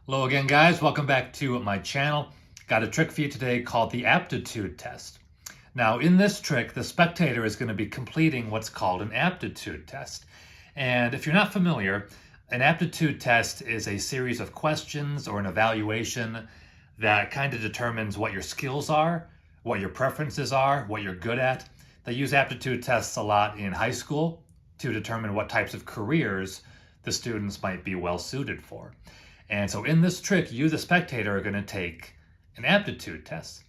Hello again, guys. Welcome back to my channel. Got a trick for you today called the Aptitude Test. Now, in this trick, the spectator is going to be completing what's called an aptitude test. And if you're not familiar, an aptitude test is a series of questions or an evaluation that kind of determines what your skills are, what your preferences are, what you're good at. They use aptitude tests a lot in high school to determine what types of careers the students might be well suited for. And so in this trick, you, the spectator, are going to take an aptitude test.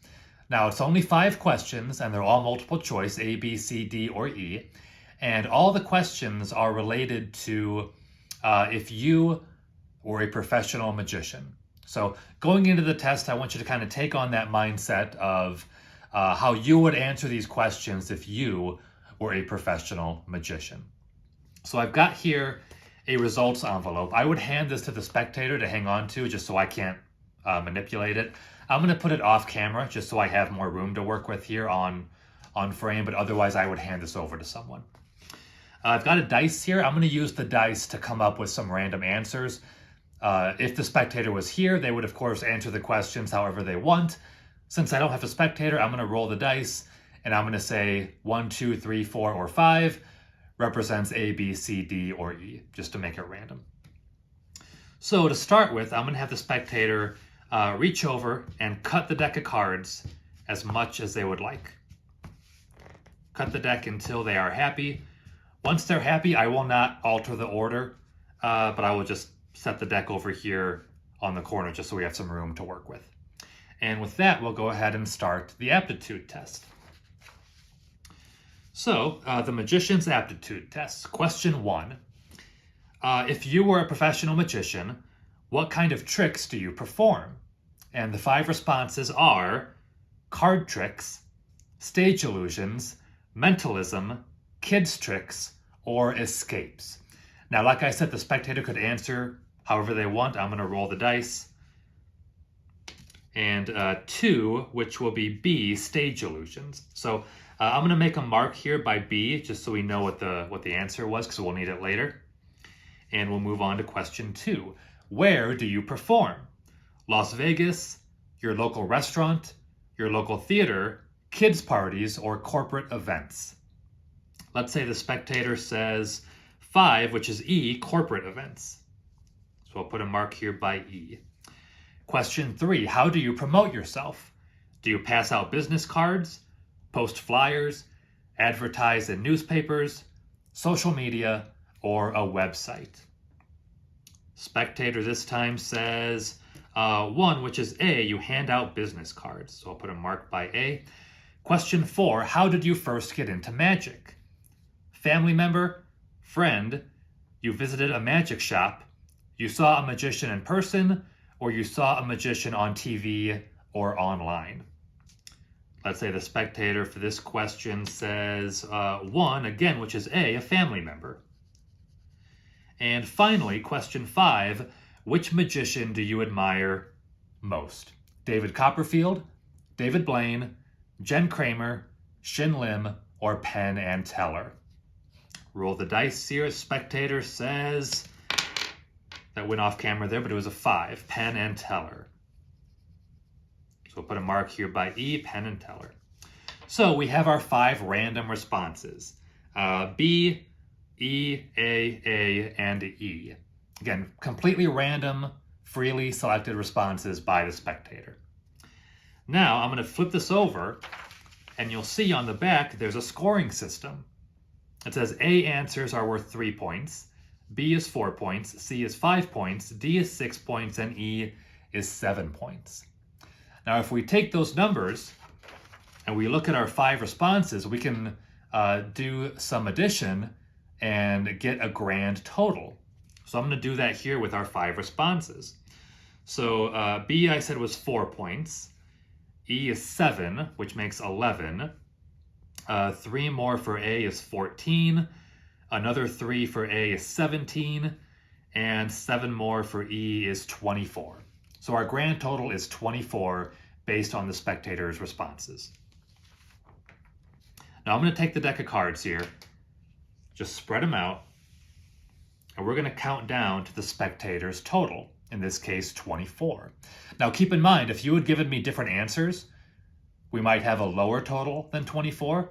Now, it's only 5 questions, and they're all multiple choice, A, B, C, D, or E. And all the questions are related to if you were a professional magician. So going into the test, I want you to kind of take on that mindset of how you would answer these questions if you were a professional magician. So I've got here a results envelope. I would hand this to the spectator to hang on to just so I can't manipulate it. I'm going to put it off camera just so I have more room to work with here on frame, but otherwise I would hand this over to someone. I've got a dice here. I'm going to use the dice to come up with some random answers. If the spectator was here, they would of course answer the questions however they want. Since I don't have a spectator, I'm going to roll the dice and I'm going to say 1, 2, 3, 4, or 5 represents A, B, C, D, or E, just to make it random. So to start with, I'm going to have the spectator reach over and cut the deck of cards as much as they would like. Cut the deck until they are happy. Once they're happy, I will not alter the order, but I will just set the deck over here on the corner just so we have some room to work with. And with that, we'll go ahead and start the aptitude test. So, the Magician's Aptitude Test. Question 1. If you were a professional magician, what kind of tricks do you perform? And the 5 responses are card tricks, stage illusions, mentalism, kids tricks, or escapes. Now, like I said, the spectator could answer however they want. I'm going to roll the dice. And 2, which will be B, stage illusions. So I'm going to make a mark here by B, just so we know what the answer was, because we'll need it later. And we'll move on to question 2. Where do you perform? Las Vegas, your local restaurant, your local theater, kids' parties, or corporate events. Let's say the spectator says 5, which is E, corporate events. So I'll put a mark here by E. Question 3, how do you promote yourself? Do you pass out business cards, post flyers, advertise in newspapers, social media, or a website? Spectator this time says 1, which is A, you hand out business cards. So I'll put a mark by A. Question 4, how did you first get into magic? Family member, friend, you visited a magic shop, you saw a magician in person, or you saw a magician on TV or online. Let's say the spectator for this question says 1, again, which is A, a family member. And finally, question 5, which magician do you admire most? David Copperfield, David Blaine, Jen Kramer, Shin Lim, or Penn and Teller? Roll the dice here. Spectator says, that went off camera there, but it was a 5, Penn and Teller. So we'll put a mark here by E, Penn and Teller. So we have our 5 random responses. B, E, A, and E. Again, completely random, freely selected responses by the spectator. Now I'm going to flip this over, and you'll see on the back there's a scoring system. It says A answers are worth 3 points, B is 4 points, C is 5 points, D is 6 points, and E is 7 points. Now, if we take those numbers and we look at our 5 responses, we can do some addition and get a grand total. So I'm going to do that here with our 5 responses. So B, I said, was 4 points. E is 7, which makes 11. 3 more for A is 14. Another 3 for A is 17, and 7 more for E is 24. So our grand total is 24 based on the spectator's responses. Now I'm going to take the deck of cards here, just spread them out, and we're going to count down to the spectator's total. in this case 24. Now keep in mind, if you had given me different answers, we might have a lower total than 24,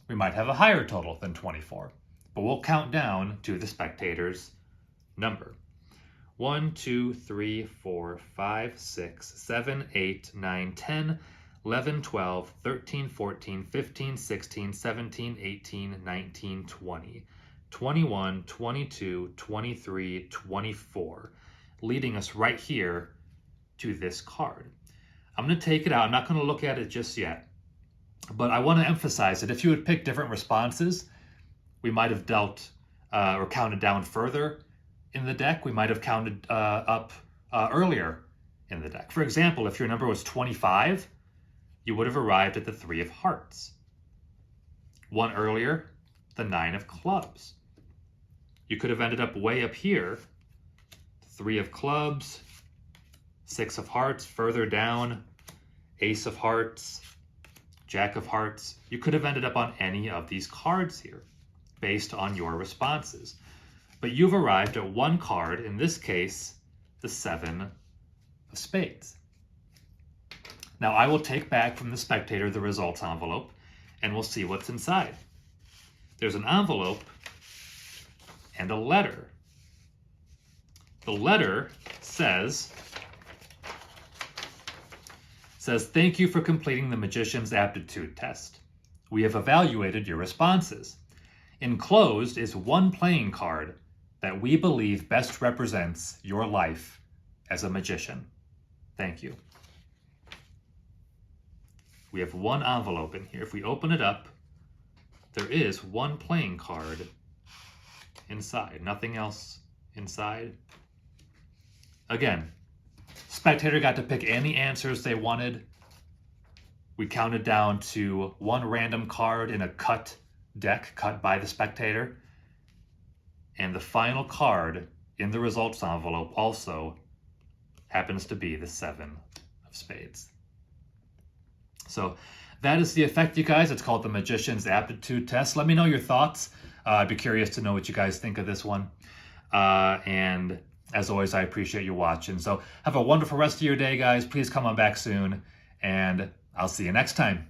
we might have a higher total than 24, but we'll count down to the spectator's number. 1, 2, 3, 4, 5, 6, 7, 8, 9, 10, 11, 12, 13, 14, 15, 16, 17, 18, 19, 20, 21, 22, 23, 24, leading us right here to this card. I'm going to take it out. I'm not going to look at it just yet, but I want to emphasize that if you had picked different responses, we might have dealt or counted down further in the deck. We might have counted up earlier in the deck. For example, if your number was 25, you would have arrived at the 3 of hearts. One earlier, the 9 of clubs. You could have ended up way up here, 3 of clubs, 6 of hearts, further down, ace of hearts, jack of hearts. You could have ended up on any of these cards here based on your responses. But you've arrived at one card, in this case, the 7 of spades. Now I will take back from the spectator the results envelope and we'll see what's inside. There's an envelope and a letter. The letter says, thank you for completing the Magician's Aptitude Test. We have evaluated your responses. Enclosed is one playing card that we believe best represents your life as a magician. Thank you. We have one envelope in here. If we open it up, there is one playing card inside, nothing else inside. Again, spectator got to pick any answers they wanted. We counted down to one random card in a cut deck, cut by the spectator. And the final card in the results envelope also happens to be the 7 of spades. So that is the effect, you guys. It's called the Magician's Aptitude Test. Let me know your thoughts. I'd be curious to know what you guys think of this one. And as always, I appreciate you watching. So have a wonderful rest of your day, guys. Please come on back soon, and I'll see you next time.